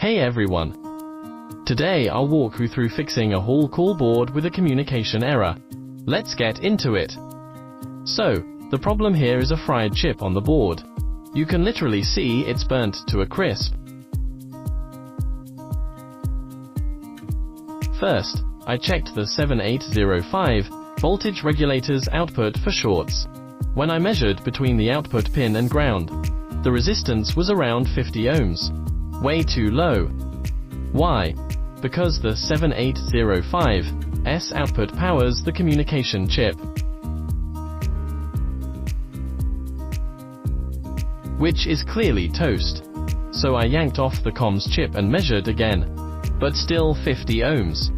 Hey everyone! Today I'll walk you through fixing a Hall call board with a communication error. Let's get into it. So, the problem here is a fried chip on the board. You can literally see it's burnt to a crisp. First, I checked the 7805 voltage regulator's output for shorts. When I measured between the output pin and ground, the resistance was around 50 ohms. Way too low. Why? Because the 7805's output powers the communication chip, which is clearly toast. So I yanked off the comms chip and measured again, but still 50 ohms.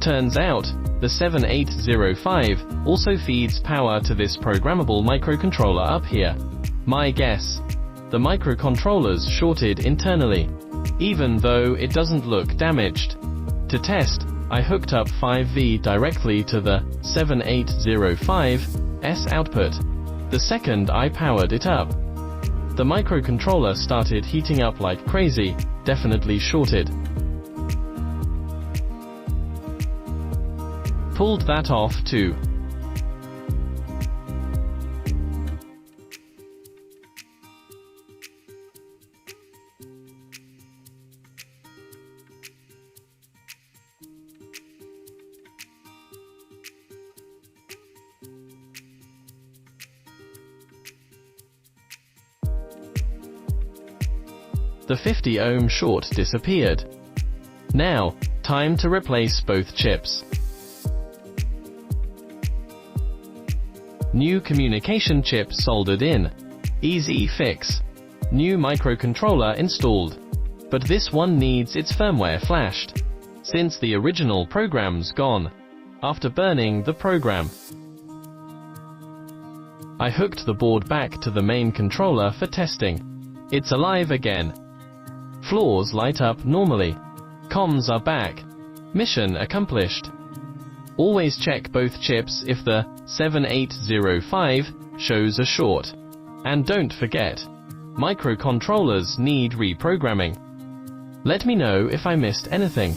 Turns out, the 7805 also feeds power to this programmable microcontroller up here. My guess: the microcontroller's shorted internally, even though it doesn't look damaged. To test, I hooked up 5V directly to the 7805's output. The second I powered it up, the microcontroller started heating up like crazy, definitely shorted. Pulled that off too. The 50 ohm short disappeared. Now, time to replace both chips. New communication chip soldered in. Easy fix. New microcontroller installed. But this one needs its firmware flashed, since the original program's gone after burning the program. I hooked the board back to the main controller for testing. It's alive again. Floors light up normally. Comms are back. Mission accomplished. Always check both chips if the 7805 shows a short. And don't forget, microcontrollers need reprogramming. Let me know if I missed anything.